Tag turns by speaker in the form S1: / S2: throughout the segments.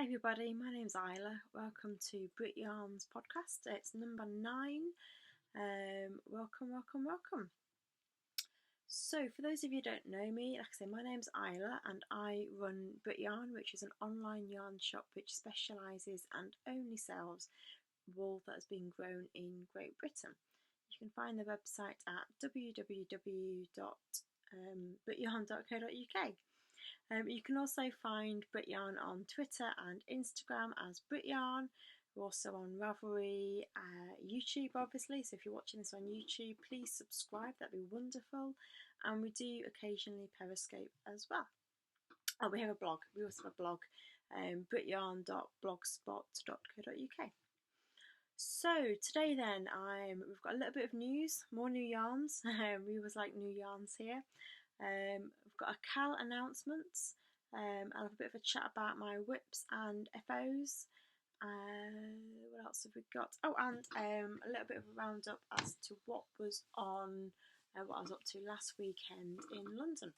S1: Hi everybody, my name's Isla. Welcome to BritYarn's podcast. It's number 9. Welcome. So for those of you who don't know me, like I say, my name's Isla and I run BritYarn, which is an online yarn shop which specialises and only sells wool that has been grown in Great Britain. You can find the website at www.brityarn.co.uk. You can also find BritYarn on Twitter and Instagram as BritYarn. We're also on Ravelry, YouTube obviously, so if you're watching this on YouTube, please subscribe, that'd be wonderful. And we do occasionally Periscope as well. Oh, we have a blog, we also have a blog, brityarn.blogspot.co.uk. So today then, we've got a little bit of news, more new yarns. We always like new yarns here. We've got a KAL announcements. I'll have a bit of a chat about my WIPs and FOs. What else have we got? Oh, and a little bit of a roundup as to what was on, what I was up to last weekend in London.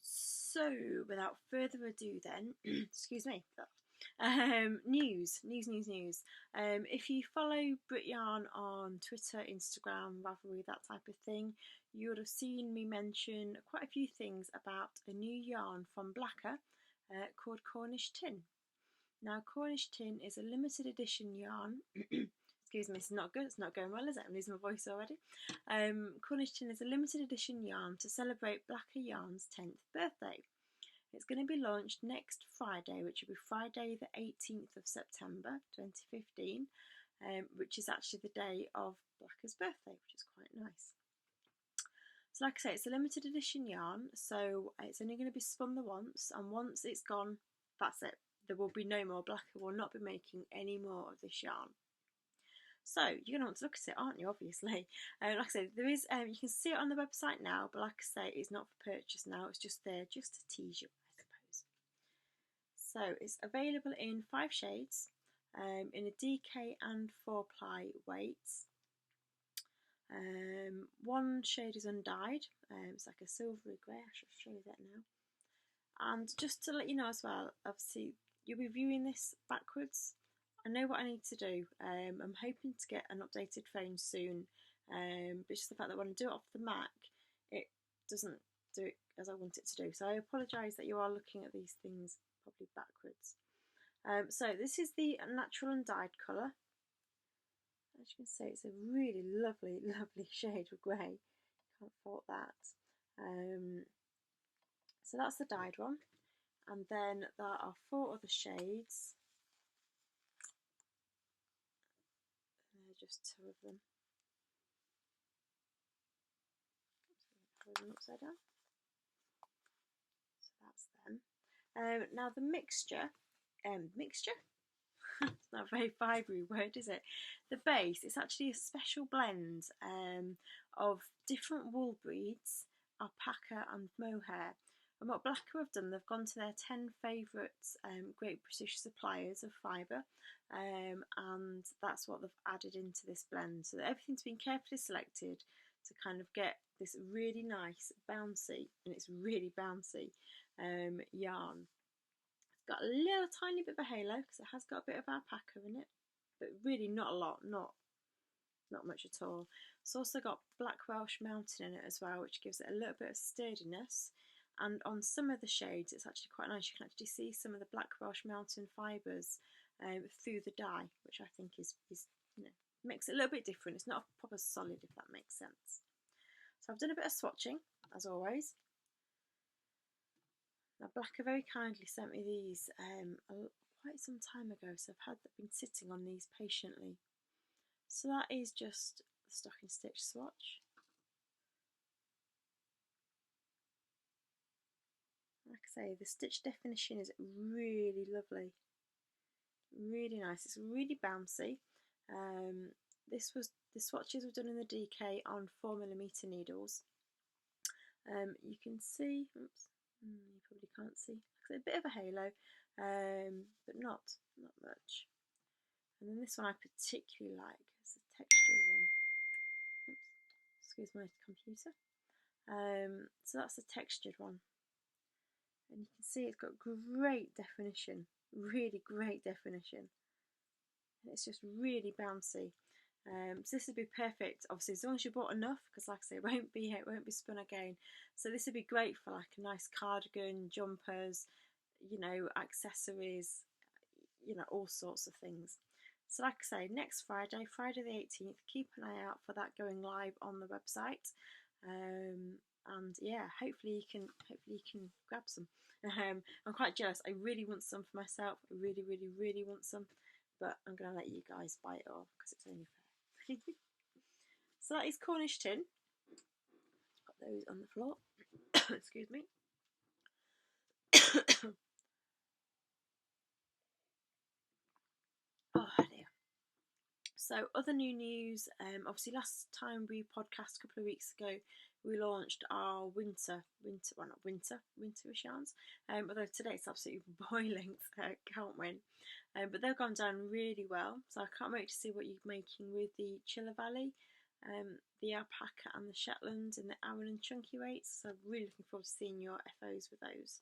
S1: So, without further ado then, excuse me, news. If you follow BritYarn on Twitter, Instagram, Ravelry, that type of thing, you would have seen me mention quite a few things about a new yarn from Blacker called Cornish Tin. Now, Cornish Tin is a limited edition yarn. Excuse me, it's not good, it's not going well, is it? I'm losing my voice already. Cornish Tin is a limited edition yarn to celebrate Blacker Yarn's 10th birthday. It's going to be launched next Friday, which will be Friday the 18th of September 2015, which is actually the day of Blacker's birthday, which is quite nice. So like I say, it's a limited edition yarn, so it's only going to be spun the once, and once it's gone, that's it. There will be no more. Blacker will not be making any more of this yarn. So you're going to want to look at it, aren't you, obviously. Like I said, there is, you can see it on the website now, but like I say, it's not for purchase now, it's just there just to tease you, I suppose. So it's available in 5 shades, in a DK and 4-ply weights. One shade is undyed, it's like a silvery grey, I should show you that now. And just to let you know as well, obviously you'll be viewing this backwards. I know what I need to do. I'm hoping to get an updated phone soon, but just the fact that when I do it off the Mac, it doesn't do it as I want it to do. So I apologise that you are looking at these things probably backwards. So this is the natural undyed colour. As you can see, it's a really lovely shade of grey. Can't fault that. So that's the dyed one. And then there are 4 other shades. Just 2 of them. Hold them upside down. So that's them. Now the mixture, it's not a very fibrous word, is it? The base, it's actually a special blend of different wool breeds, alpaca and mohair. And what Blacker have done, they've gone to their 10 favourite Great British suppliers of fibre, and that's what they've added into this blend. So that everything's been carefully selected to kind of get this really nice, bouncy, and it's really bouncy yarn. It's got a little tiny bit of a halo because it has got a bit of alpaca in it, but really not a lot, not much at all. It's also got Black Welsh Mountain in it as well, which gives it a little bit of sturdiness. And on some of the shades, it's actually quite nice. You can actually see some of the Black Welsh Mountain fibres through the dye, which I think is you know, makes it a little bit different. It's not a proper solid, if that makes sense. So I've done a bit of swatching, as always. Now Blacker very kindly sent me these quite some time ago, so I've been sitting on these patiently. So that is just the stocking stitch swatch. Like I say, the stitch definition is really lovely, really nice. It's really bouncy. The swatches were done in the DK on 4mm needles. You can see, oops, you probably can't see. It's a bit of a halo, but not much. And then this one I particularly like. It's a textured one. Oops, excuse my computer. So that's a textured one. and you can see it's got great definition, really great definition. It's just really bouncy. So this would be perfect, obviously, as long as you bought enough, because like I say, it won't be spun again. So this would be great for like a nice cardigan, jumpers, you know, accessories, you know, all sorts of things. So like I say, next Friday, Friday the 18th, keep an eye out for that going live on the website. And yeah, hopefully you can grab some. I'm quite jealous. I really want some for myself. I really, really, really want some, but I'm gonna let you guys buy it all because it's only fair. So that is Cornish tin. Put those on the floor. Excuse me. Oh dear. So other new news, obviously last time we podcast a couple of weeks ago, we launched our winterish yarns, although today it's absolutely boiling, so I can't win. But they've gone down really well, so I can't wait to see what you're making with the Chiller Valley, the alpaca and the Shetland and the Aran and chunky weights, so I'm really looking forward to seeing your FOs with those.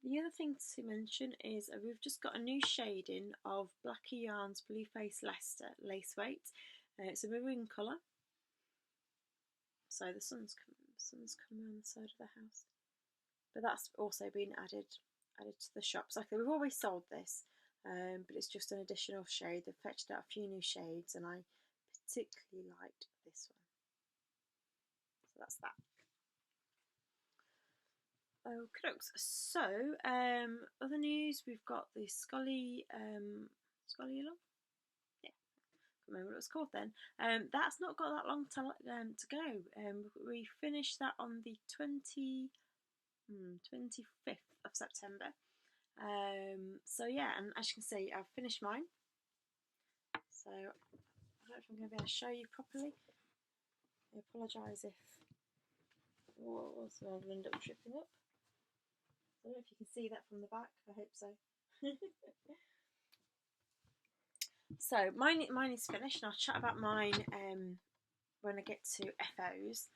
S1: The other thing to mention is we've just got a new shading of Blacker Yarns Blueface Leicester Laceweight. It's a maroon colour. So the sun's coming around the side of the house. But that's also been added to the shops. Like we've always sold this, but it's just an additional shade. They've fetched out a few new shades, and I particularly liked this one. So that's that. Okay, so other news, we've got the Scollayalong. Yeah, can't remember what it was called then. That's not got that long to go. We finished that on the 25th of September. So yeah, and as you can see, I've finished mine. So I don't know if I'm going to be able to show you properly. I apologise if I'll end up tripping up. I don't know if you can see that from the back. I hope so. So mine is finished, and I'll chat about mine when I get to FOs.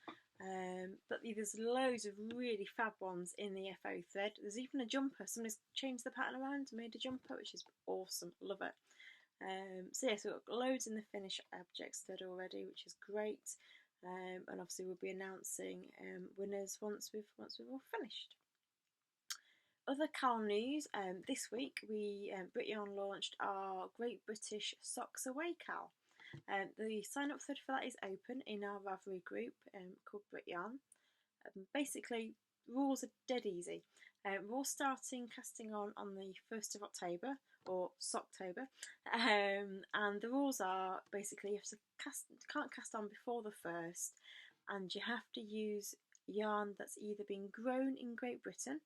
S1: But there's loads of really fab ones in the FO thread. There's even a jumper. Somebody's changed the pattern around and made a jumper, which is awesome. Love it. So yeah, so we've got loads in the finished objects thread already, which is great. And obviously we'll be announcing winners once we've all finished. Other KAL news, this week we BritYarn launched our Great British Socks Away KAL. The sign up thread for that is open in our Ravelry group called BritYarn. Basically, rules are dead easy. We're all starting casting on the 1st of October, or Socktober, and the rules are basically you can't cast on before the 1st, and you have to use yarn that's either been grown in Great Britain,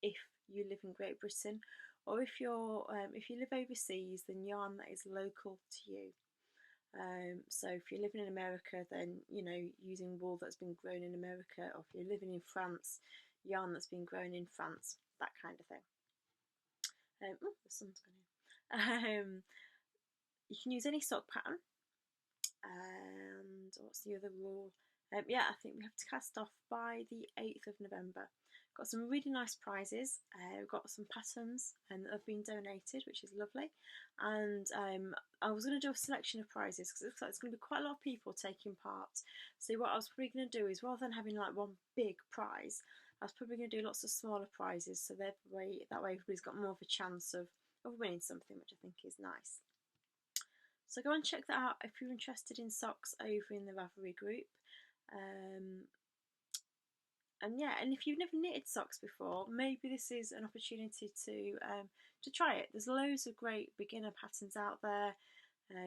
S1: if you live in Great Britain, or if you live overseas, then yarn that is local to you. So if you're living in America, then using wool that's been grown in America, or if you're living in France, yarn that's been grown in France, that kind of thing. Oh, the sun's gone in. You can use any sock pattern. And what's the other rule? Yeah, I think we have to cast off by the 8th of November. Got some really nice prizes. We've got some patterns that have been donated, which is lovely. And I was going to do a selection of prizes because it looks like there's going to be quite a lot of people taking part. So what I was probably going to do is, rather than having like one big prize, I was probably going to do lots of smaller prizes. So that way everybody's got more of a chance of winning something, which I think is nice. So go and check that out if you're interested in socks over in the Ravelry group. And yeah, and if you've never knitted socks before, maybe this is an opportunity to try it. There's loads of great beginner patterns out there.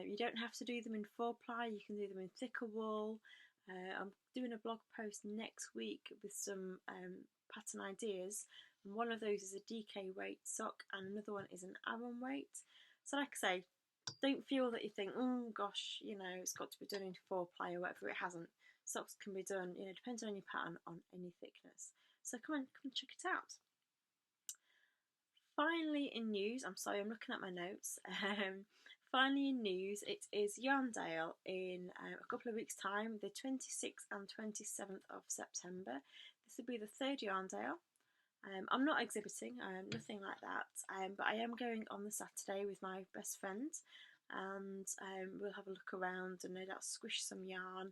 S1: You don't have to do them in 4-ply, you can do them in thicker wool. I'm doing a blog post next week with some pattern ideas, and one of those is a DK weight sock and another one is an Aran weight. So like I say, don't feel that you think, oh gosh, it's got to be done in 4-ply or whatever. It hasn't. Socks can be done, depending on your pattern, on any thickness. So come check it out. Finally in news, I'm sorry, I'm looking at my notes. Finally in news, it is Yarndale in a couple of weeks' time, the 26th and 27th of September. This will be the 3rd Yarndale. I'm not exhibiting, nothing like that, but I am going on the Saturday with my best friend, and we'll have a look around and no doubt squish some yarn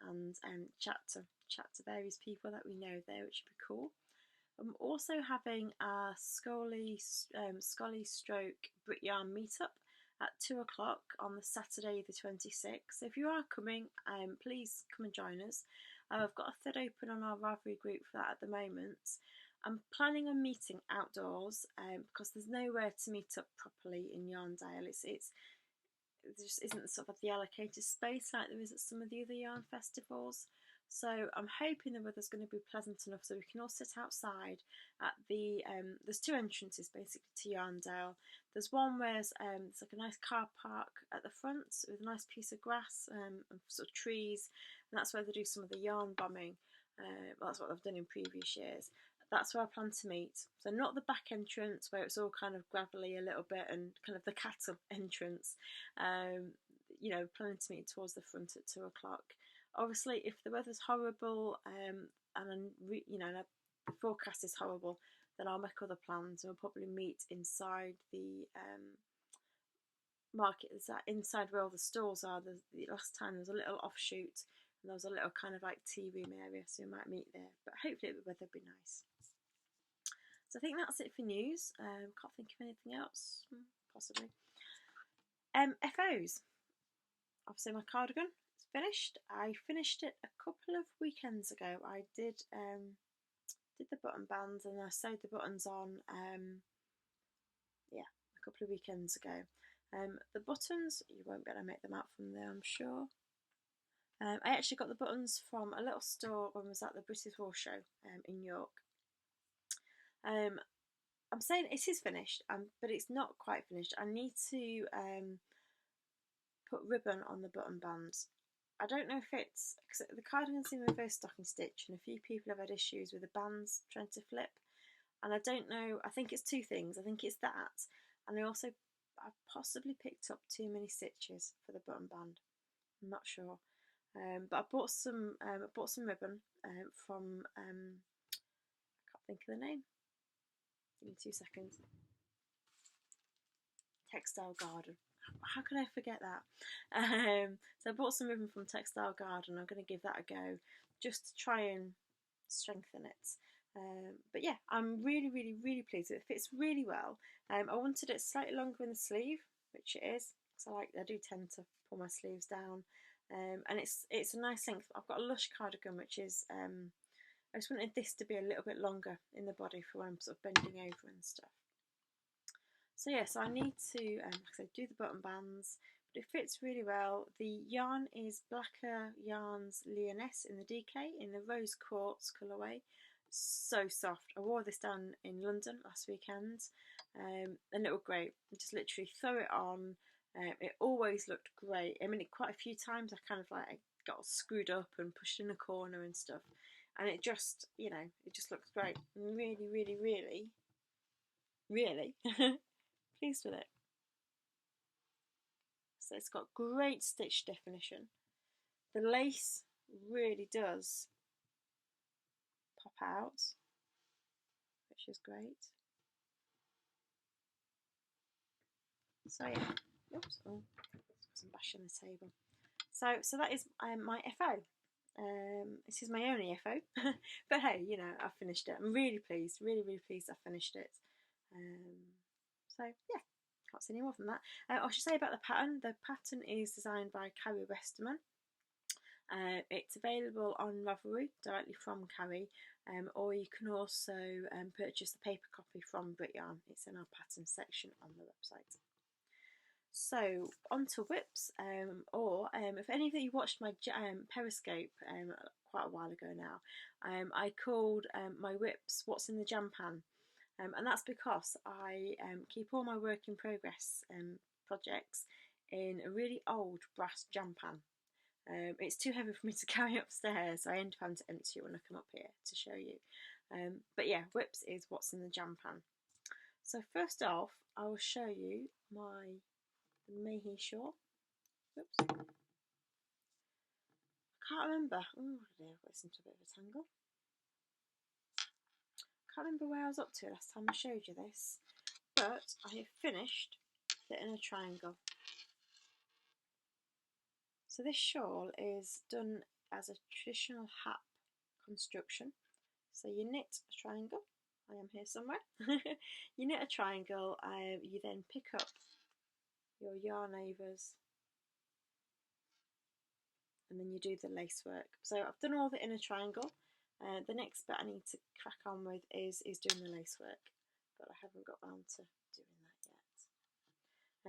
S1: and chat to various people that we know there, which would be cool. I'm also having a Scolly stroke BritYarn meetup at 2 o'clock on the Saturday the 26th. So if you are coming, please come and join us. I've got a thread open on our Ravelry group for that at the moment. I'm planning on meeting outdoors because there's nowhere to meet up properly in Yarndale. There just isn't sort of the allocated space like there is at some of the other yarn festivals. So I'm hoping the weather's going to be pleasant enough so we can all sit outside at the, there's two entrances basically to Yarndale. There's one where there's like a nice car park at the front with a nice piece of grass and sort of trees, and that's where they do some of the yarn bombing. Well, that's what they've done in previous years. That's where I plan to meet. So not the back entrance where it's all kind of gravelly a little bit and kind of the cattle entrance. You know, planning to meet towards the front at 2 o'clock. Obviously, if the weather's horrible and you know the forecast is horrible, then I'll make other plans and we'll probably meet inside the market. Is that inside where all the stores are? The last time there was a little offshoot and there was a little kind of like tea room area, so we might meet there. But hopefully the weather will be nice. So I think that's it for news. Can't think of anything else, possibly. FOs. Obviously my cardigan is finished. I finished it a couple of weekends ago. I did the button bands and I sewed the buttons on yeah, a couple of weekends ago. The buttons, you won't be able to make them out from there, I'm sure. I actually got the buttons from a little store when I was at the British Wool Show in York. I'm saying it is finished, but it's not quite finished. I need to put ribbon on the button bands. I don't know if it's because the cardigan's in reverse stocking stitch, and a few people have had issues with the bands trying to flip. And I don't know. I think it's two things. I think it's that, and I possibly picked up too many stitches for the button band. I'm not sure. But I bought some ribbon from I can't think of the name. Give me 2 seconds. Textile Guard. How could I forget that? So I bought some ribbon from Textile Guard and I'm going to give that a go just to try and strengthen it. But yeah, I'm really pleased. It fits really well. I wanted it slightly longer in the sleeve, which it is, because I do tend to pull my sleeves down. And it's a nice length. I've got a Lush cardigan, which is I just wanted this to be a little bit longer in the body for when I'm sort of bending over and stuff. So yeah, so I need to like I said, do the button bands, but it fits really well. The yarn is Blacker Yarns Lyoness in the DK in the rose quartz colourway. So soft. I wore this down in London last weekend and it looked great. You just literally throw it on. It always looked great. I mean, quite a few times I kind of like got screwed up and pushed in a corner and stuff, and it just, you know, it just looks great. I'm really pleased with it. So it's got great stitch definition. The lace really does pop out, which is great. So yeah, oops, oh, I'm bashing the table. So that is my FO. This is my only FO, but hey, you know, I've finished it. I'm really pleased, really pleased I finished it. So yeah, can't say any more than that. I should say about the pattern. The pattern is designed by Karie Westermann. It's available on Ravelry directly from Karie, or you can also purchase the paper copy from BritYarn. It's in our pattern section on the website. So on to whips, or if any of you watched my Periscope quite a while ago now, I called my whips "What's in the Jam Pan," and that's because I keep all my work in progress projects in a really old brass jam pan. It's too heavy for me to carry upstairs, so I end up having to empty it when I come up here to show you. But yeah, whips is what's in the jam pan. So first off, I will show you my Mahy shawl. Oops. I can't remember. Oh dear, I've got this into a bit of a tangle. can't remember where I was up to last time I showed you this, but I have finished the inner triangle. So this shawl is done as a traditional hat construction. So you knit a triangle. I am here somewhere. You knit a triangle, you then pick up your yarn overs and then you do the lace work. So I've done all the inner triangle. The next bit I need to crack on with is doing the lace work, but I haven't got round to doing that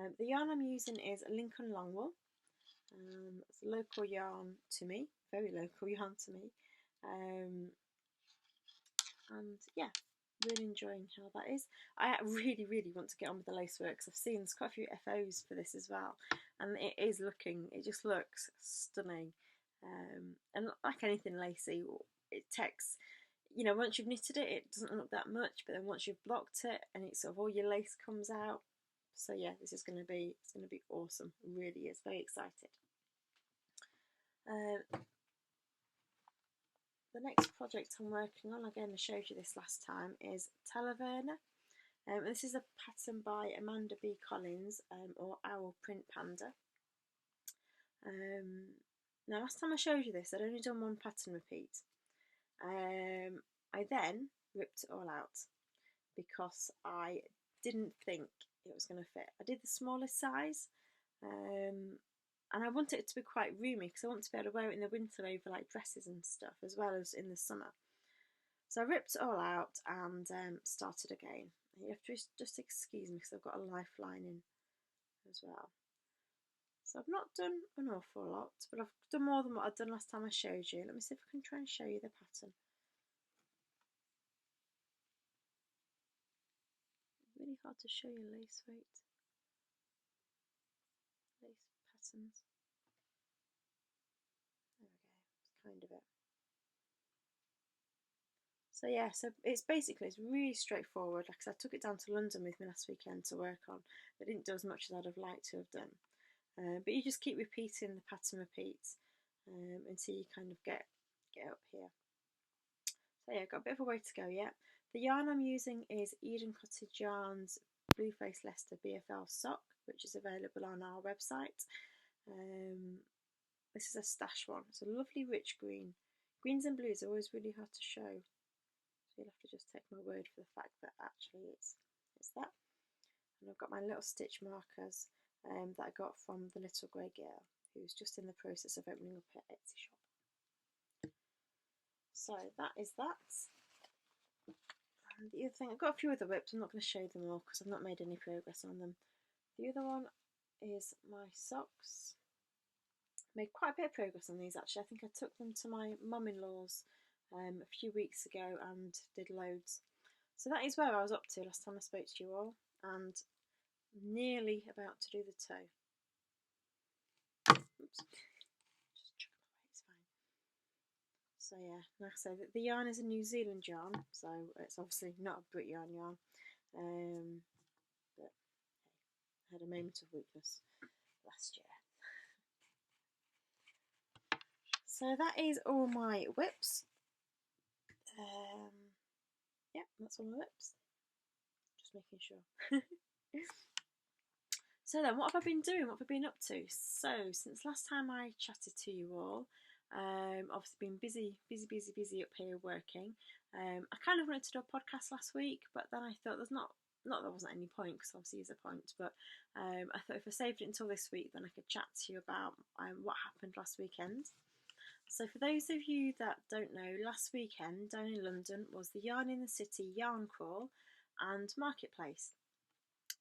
S1: yet. The yarn I'm using is Lincoln Longwool. It's a local yarn to me, very local yarn to me. And yeah, really enjoying how that is. I really want to get on with the lace work because I've seen there's quite a few FOs for this as well, and it just looks stunning. And like anything lacy, it takes, you know, once you've knitted it, it doesn't look that much, but then once you've blocked it and it's sort of all your lace comes out. So yeah, this is going to be awesome. It really is. Very excited. The next project I'm working on, again I showed you this last time, is Televerna. This is a pattern by Amanda B. Collins, or Owl Print Panda. Now last time I showed you this, I'd only done one pattern repeat. I then ripped it all out because I didn't think it was going to fit. I did the smallest size, and I wanted it to be quite roomy because I want to be able to wear it in the winter over like dresses and stuff as well as in the summer. So I ripped it all out and started again. You have to just excuse me because I've got a lifeline in as well. So I've not done an awful lot, but I've done more than what I'd done last time I showed you. Let me see if I can try and show you the pattern. Really hard to show you lace weight. Lace patterns. There we go, it's kind of it. So yeah, so it's really straightforward. Like I said, I took it down to London with me last weekend to work on. I didn't do as much as I'd have liked to have done. But you just keep repeating the pattern repeats until you kind of get up here. So yeah, got a bit of a way to go yet. The yarn I'm using is Eden Cottage Yarn's Blueface Leicester BFL sock, which is available on our website. This is a stash one. It's a lovely rich green. Greens and blues are always really hard to show, so you'll have to just take my word for the fact that actually it's that. And I've got my little stitch markers that I got from the little grey girl who's just in the process of opening up her Etsy shop. So that is that. And the other thing, I've got a few other whips. I'm not going to show them all because I've not made any progress on them. The other one is my socks. Made quite a bit of progress on these actually. I think I took them to my mum-in-law's a few weeks ago and did loads. So that is where I was up to last time I spoke to you all, and nearly about to do the toe. Oops. Just chuck it away, it's fine. So yeah, like I say, the yarn is a New Zealand yarn, so it's obviously not a BritYarn yarn. But hey, I had a moment of weakness last year. So that is all my whips. Yeah, that's all my whips. Just making sure. So then, what have I been doing? What have I been up to? So, since last time I chatted to you all, obviously been busy up here working. I kind of wanted to do a podcast last week, but then I thought there wasn't any point, because obviously there's a point, but I thought if I saved it until this week, then I could chat to you about what happened last weekend. So for those of you that don't know, last weekend down in London was the Yarn in the City Yarn Crawl and Marketplace.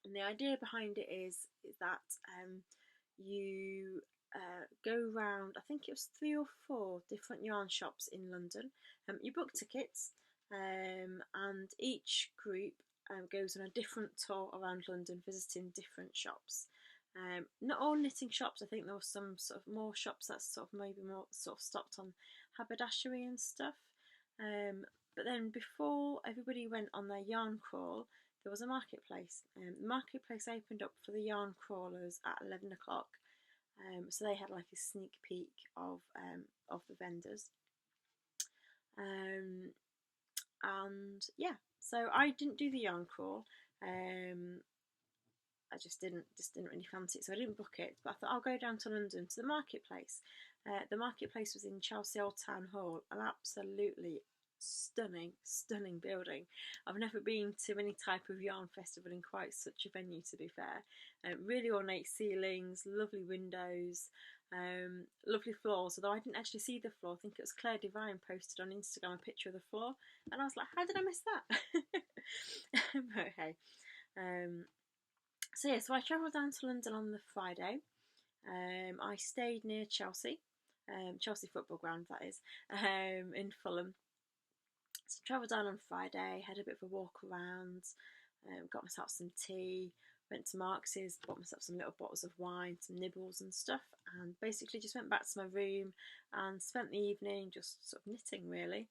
S1: And the idea behind it is that you go round, I think it was 3 or 4 different yarn shops in London. You book tickets, and each group goes on a different tour around London, visiting different shops. Not all knitting shops. I think there were some sort of more shops that sort of maybe more sort of stopped on haberdashery and stuff. But then before everybody went on their yarn crawl, there was a marketplace. The marketplace opened up for the yarn crawlers at 11 o'clock. So they had like a sneak peek of the vendors. And yeah, So I didn't do the yarn crawl. I just didn't really fancy it, so I didn't book it. But I thought I'll go down to London to the marketplace. The marketplace was in Chelsea Old Town Hall, an absolutely stunning building. I've never been to any type of yarn festival in quite such a venue, to be fair. Really ornate ceilings, lovely windows, lovely floors, although I didn't actually see the floor. I think it was Claire Divine posted on Instagram a picture of the floor, and I was like, how did I miss that? But hey. So yeah, so I travelled down to London on the Friday. I stayed near Chelsea, Chelsea football ground that is, in Fulham. So travelled down on Friday, had a bit of a walk around, got myself some tea, went to Marks's, bought myself some little bottles of wine, some nibbles and stuff, and basically just went back to my room and spent the evening just sort of knitting really.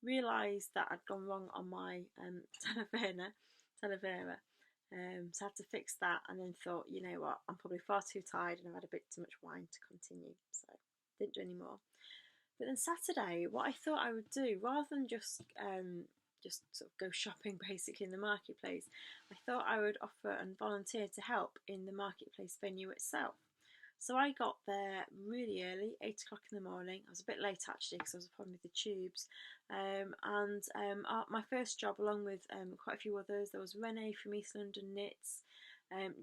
S1: Realised that I'd gone wrong on my Talavera, so I had to fix that, and then thought, you know what, I'm probably far too tired and I've had a bit too much wine to continue, so didn't do any more. But then Saturday, what I thought I would do, rather than just sort of go shopping basically in the marketplace, I thought I would offer and volunteer to help in the marketplace venue itself. So I got there really early, 8 o'clock in the morning. I was a bit late actually because I was probably with the tubes. My first job, along with quite a few others, there was Renee from East London Knits,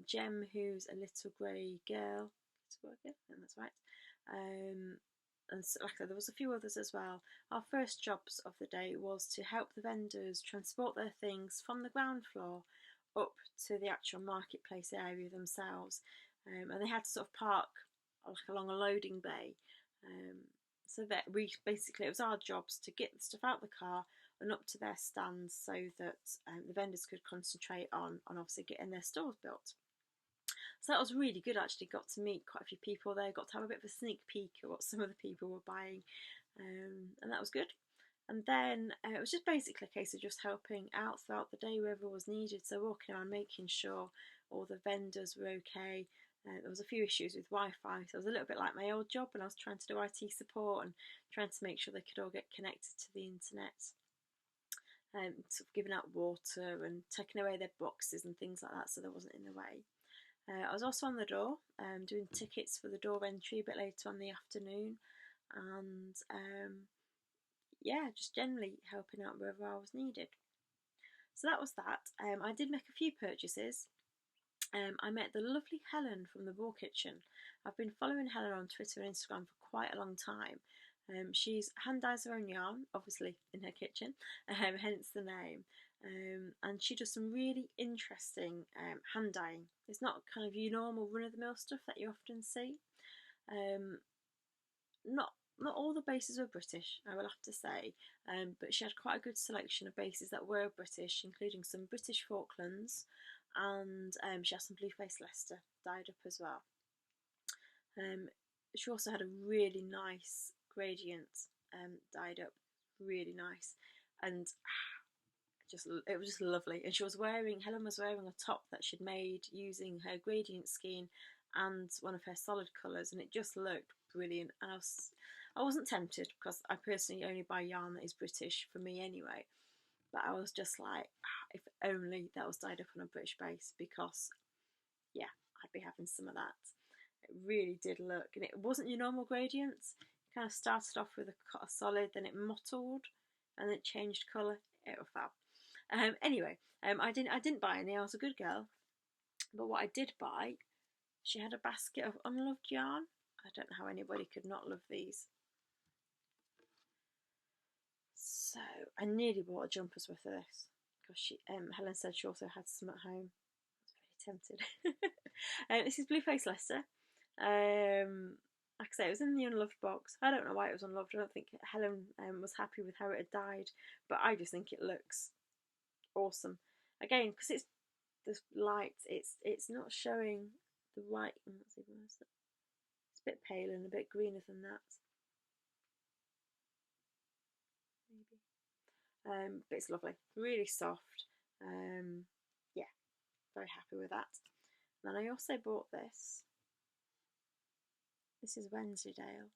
S1: Jem, who's a little grey girl, and that's right. And so, like I said, there was a few others as well. Our first jobs of the day was to help the vendors transport their things from the ground floor up to the actual marketplace area themselves, and they had to sort of park like along a loading bay, so that it was our jobs to get the stuff out of the car and up to their stands, so that the vendors could concentrate on obviously getting their stores built. So that was really good actually, got to meet quite a few people there, got to have a bit of a sneak peek at what some of the people were buying, and that was good. And then it was just basically a case of just helping out throughout the day wherever was needed, so walking around making sure all the vendors were okay. There was a few issues with Wi-Fi, so it was a little bit like my old job when I was trying to do IT support and trying to make sure they could all get connected to the internet. Sort of giving out water and taking away their boxes and things like that, so there wasn't in the way. I was also on the door, doing tickets for the door entry a bit later on in the afternoon, and yeah, just generally helping out wherever I was needed. So that was that. I did make a few purchases. I met the lovely Helen from the Raw Kitchen. I've been following Helen on Twitter and Instagram for quite a long time. She's hand dyes her own yarn, obviously in her kitchen, hence the name. And she does some really interesting hand dyeing. It's not kind of your normal run-of-the-mill stuff that you often see. Not all the bases were British, I will have to say, but she had quite a good selection of bases that were British, including some British Falklands, and she had some Blueface Leicester dyed up as well. She also had a really nice gradient dyed up, really nice, and it was just lovely. And Helen was wearing a top that she'd made using her gradient scheme and one of her solid colours, and it just looked brilliant. And I wasn't tempted, because I personally only buy yarn that is British for me anyway, but I was just like, if only that was dyed up on a British base, because yeah, I'd be having some of that. It really did look, and it wasn't your normal gradients. It kind of started off with a solid, then it mottled, and then it changed colour. It was fab. Anyway, I didn't buy any. I was a good girl. But what I did buy, she had a basket of unloved yarn. I don't know how anybody could not love these. So I nearly bought a jumper's worth of this, because Helen said she also had some at home. I was very tempted. This is Blueface Leicester. Like I say, it was in the unloved box. I don't know why it was unloved. I don't think Helen was happy with how it had dyed, but I just think it looks awesome. Again, because it's the light, it's not showing the white. Let's see, where's that? It's a bit paler and a bit greener than that. Maybe. But it's lovely, really soft. Yeah, very happy with that. And then I also bought this. This is Wensleydale.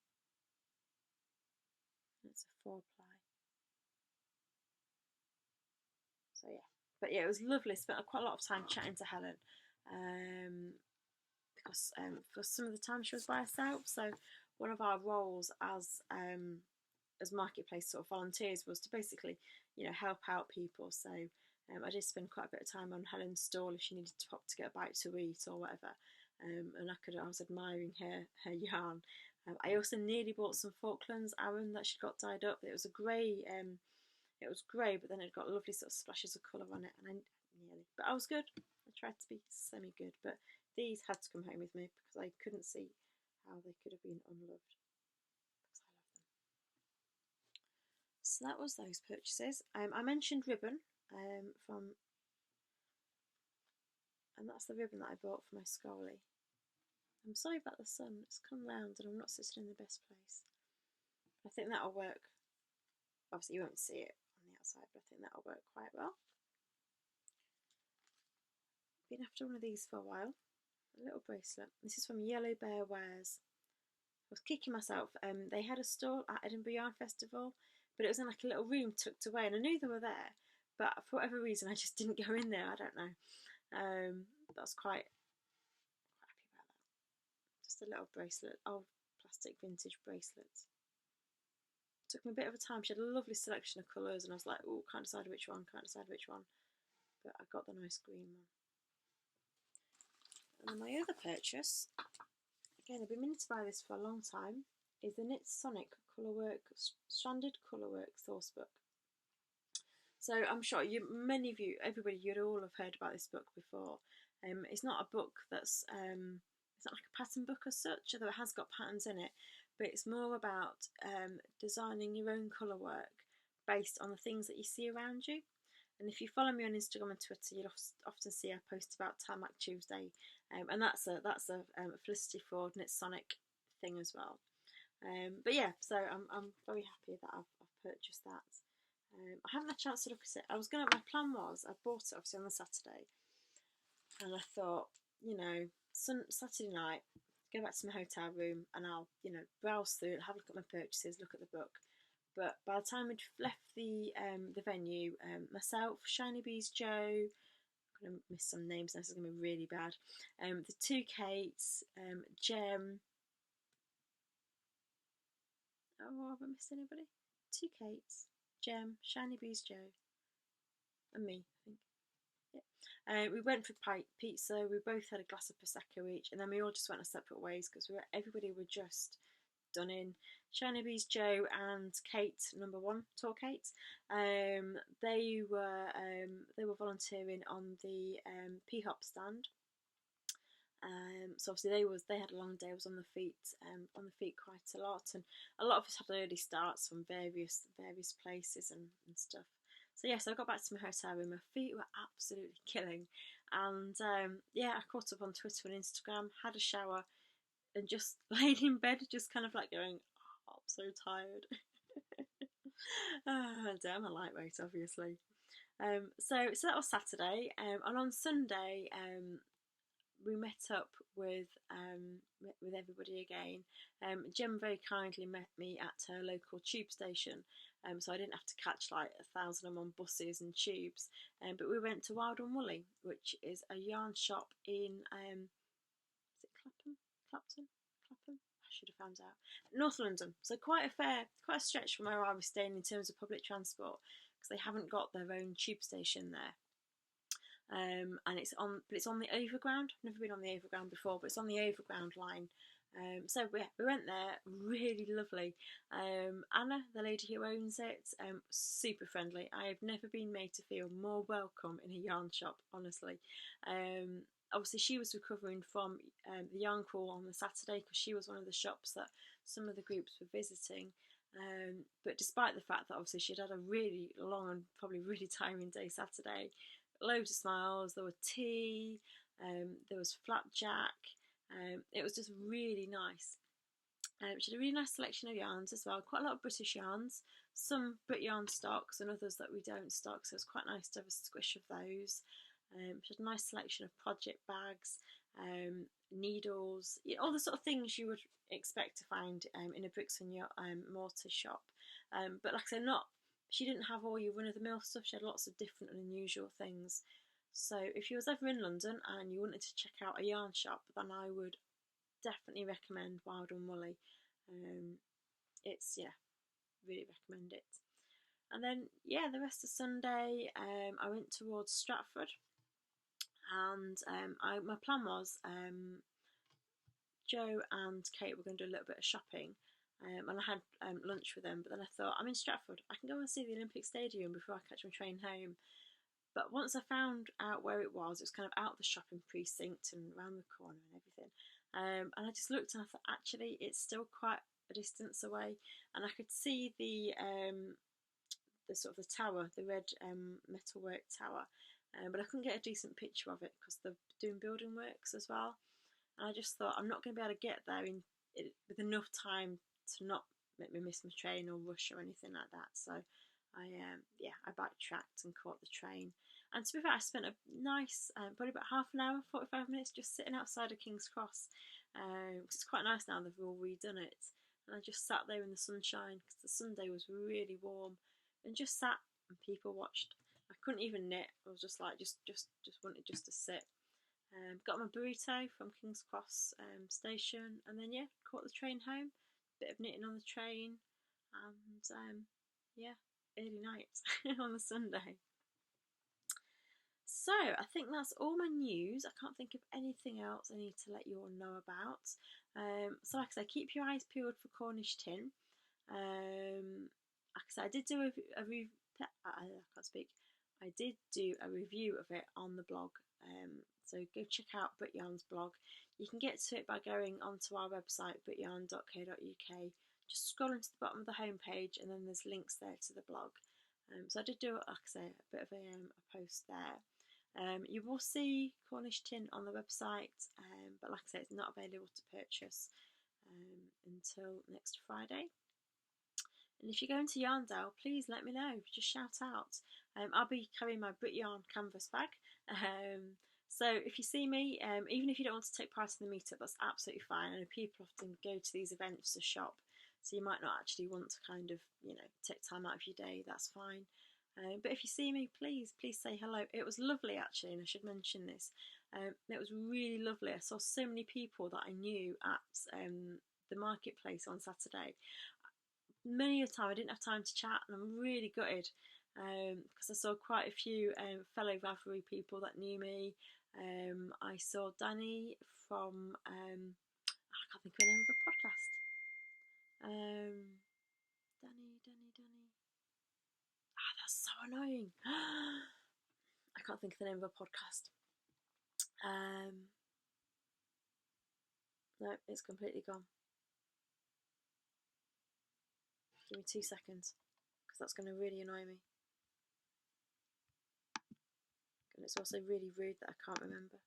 S1: It's a 4-ply. So But yeah, it was lovely. Spent quite a lot of time chatting to Helen, because for some of the time she was by herself. So one of our roles as marketplace sort of volunteers was to basically, you know, help out people. So I did spend quite a bit of time on Helen's stall if she needed to pop to get a bite to eat or whatever. And I was admiring her yarn. I also nearly bought some Falklands Aran that she got dyed up. It was a grey, but then it got lovely sort of splashes of colour on it, and but I was good. I tried to be semi-good, but these had to come home with me because I couldn't see how they could have been unloved, because I love them. So that was those purchases. I mentioned ribbon and that's the ribbon that I bought for my Scully. I'm sorry about the sun, it's come round and I'm not sitting in the best place. I think that'll work. Obviously you won't see it on the outside, but I think that'll work quite well. Been after one of these for a while. A little bracelet. This is from Yellow Bear Wares. I was kicking myself. They had a stall at Edinburgh Yarn Festival, but it was in like a little room tucked away, and I knew they were there, but for whatever reason I just didn't go in there. I don't know. That's quite happy about that. Just a little bracelet, old plastic vintage bracelets. Took me a bit of a time. She had a lovely selection of colours, and I was like, oh, can't decide which one, but I got the nice green one. And my other purchase, again I've been meaning to buy this for a long time, is the Knit Sonik Colourwork Stranded Colourwork Source Book. So I'm sure many of you, everybody, you'd all have heard about this book before. It's not a book that's it's not like a pattern book as such, although it has got patterns in it, but it's more about designing your own colour work based on the things that you see around you. And if you follow me on Instagram and Twitter, you'll often see I post about Tarmac Tuesday, and that's a Felicity Ford Knit Sonik thing as well. But yeah, so I'm very happy that I've purchased that. I haven't had a chance to look at it. My plan was, I bought it obviously on the Saturday, and I thought, you know, Saturday night, go back to my hotel room and I'll, you know, browse through, have a look at my purchases, look at the book. But by the time we'd left the venue, myself, Shiny Bees Joe, I'm going to miss some names now, this is going to be really bad, the two Kates, Jem, oh, have I missed anybody? Two Kates, Jem, Shiny Bees Joe, and me, I think. Yeah. We went for pizza, we both had a glass of Prosecco each, and then we all just went our separate ways because everybody were just done in. Shiny Bees Joe and Kate, number one, Tall Kate, they were volunteering on the P-Hop stand. So obviously they had a long day. I was on the feet quite a lot, and a lot of us had early starts from various places and stuff. So yes, I got back to my hotel room. My feet were absolutely killing, and yeah, I caught up on Twitter and Instagram, had a shower, and just laid in bed, just kind of like going, oh, I'm so tired. I'm a lightweight, obviously. So that was Saturday, and on Sunday, we met up with everybody again. Jem very kindly met me at her local tube station, so I didn't have to catch like 1,001 buses and tubes. But we went to Wild and Woolly, which is a yarn shop in is it Clapton? I should have found out. North London. So quite a stretch from where I was staying in terms of public transport, because they haven't got their own tube station there. And it's on the overground. I've never been on the overground before, but it's on the overground line. So we went there, really lovely. Anna, the lady who owns it, super friendly. I have never been made to feel more welcome in a yarn shop, honestly. Obviously she was recovering from the yarn crawl on the Saturday, because she was one of the shops that some of the groups were visiting. But despite the fact that obviously she'd had a really long and probably really tiring day Saturday, loads of smiles, there were tea, there was flapjack, it was just really nice. She had a really nice selection of yarns as well, quite a lot of British yarns, some BritYarn stocks and others that we don't stock, so it's quite nice to have a squish of those. She had a nice selection of project bags, needles, all the sort of things you would expect to find in a bricks and mortar shop. But like I said, she didn't have all your run-of-the-mill stuff. She had lots of different and unusual things. So if you was ever in London and you wanted to check out a yarn shop, then I would definitely recommend Wild and Woolly. It's, yeah, really recommend it. And then, yeah, the rest of Sunday, I went towards Stratford, and my plan was Joe and Kate were going to do a little bit of shopping, and I had lunch with them, but then I thought, I'm in Stratford, I can go and see the Olympic Stadium before I catch my train home. But once I found out where it was kind of out the shopping precinct and around the corner and everything. And I just looked and I thought, actually, it's still quite a distance away. And I could see the sort of the tower, the red metalwork tower. But I couldn't get a decent picture of it because they're doing building works as well. And I just thought, I'm not going to be able to get there with enough time to not make me miss my train or rush or anything like that. So I backtracked and caught the train. And to be fair, I spent a nice, probably about half an hour, 45 minutes just sitting outside of King's Cross. It's quite nice now, they've all redone it. And I just sat there in the sunshine because the Sunday was really warm, and just sat and people watched. I couldn't even knit. I was just like, just wanted just to sit. Got my burrito from King's Cross station, and then yeah, caught the train home. Bit of knitting on the train, and yeah, early night on the Sunday. So I think that's all my news. I can't think of anything else I need to let you all know about. So like I say, keep your eyes peeled for Cornish Tin. Like I said, I did do I can't speak. I did do a review of it on the blog. So go check out BritYarn's blog. You can get to it by going onto our website, BritYarn.co.uk. Just scroll into the bottom of the homepage, and then there's links there to the blog. So I did do, like I say, a bit of a post there. You will see Cornish Tin on the website, but like I say, it's not available to purchase until next Friday. And if you're going to Yarndale, please let me know. Just shout out. I'll be carrying my BritYarn canvas bag. So if you see me, even if you don't want to take part in the meetup, that's absolutely fine. I know people often go to these events to shop, so you might not actually want to kind of, take time out of your day. That's fine. But if you see me, please say hello. It was lovely, actually, and I should mention this. It was really lovely. I saw so many people that I knew at the marketplace on Saturday. Many a time I didn't have time to chat, and I'm really gutted because I saw quite a few fellow Ravelry people that knew me. I saw Danny from I can't think of the name of the podcast. Danny. Ah, that's so annoying. I can't think of the name of a podcast. No, it's completely gone. Give me 2 seconds, because that's going to really annoy me. And it's also really rude that I can't remember.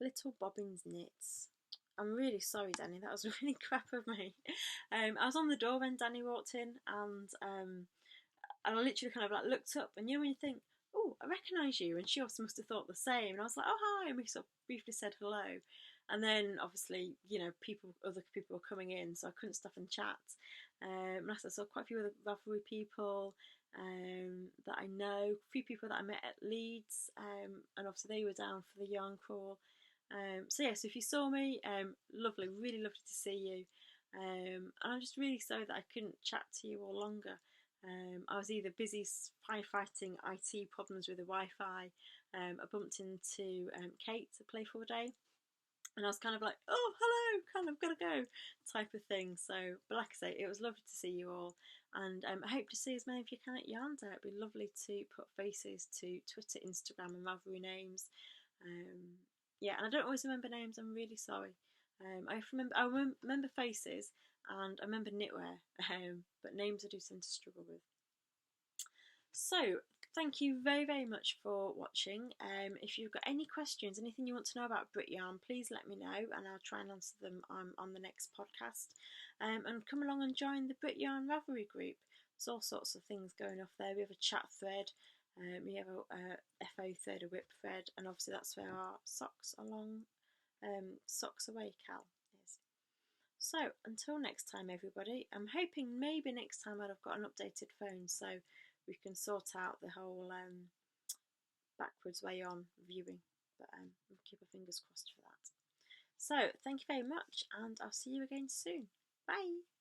S1: Little Bobbins Knits. I'm really sorry, Danny. That was really crap of me. I was on the door when Danny walked in, and I literally kind of like looked up, and when you think, oh, I recognise you, and she also must have thought the same. And I was like, oh, hi, and we sort of briefly said hello. And then obviously, other people were coming in, so I couldn't stop and chat. And I saw quite a few other Ravelry people that I know, a few people that I met at Leeds, and obviously they were down for the yarn crawl. So if you saw me, lovely, really lovely to see you. And I'm just really sorry that I couldn't chat to you all longer. I was either busy firefighting IT problems with the Wi-Fi. I bumped into Kate, a Playful Day, and I was kind of like, oh, hello, kind of gotta go type of thing. So, but like I say, it was lovely to see you all, and I hope to see as many of you can at Yarndale. It'd be lovely to put faces to Twitter, Instagram, and Ravelry names. And I don't always remember names. I'm really sorry. I remember faces, and I remember knitwear, but names I do tend to struggle with. So thank you very, very much for watching. If you've got any questions, anything you want to know about BritYarn, please let me know, and I'll try and answer them on the next podcast. And come along and join the BritYarn Ravelry group. There's all sorts of things going off there. We have a chat thread. We have a FO third of whip thread, and obviously that's where our Socks Away KAL is. So until next time, everybody, I'm hoping maybe next time I'll have got an updated phone so we can sort out the whole backwards way on viewing, but we'll keep our fingers crossed for that. So thank you very much, and I'll see you again soon. Bye.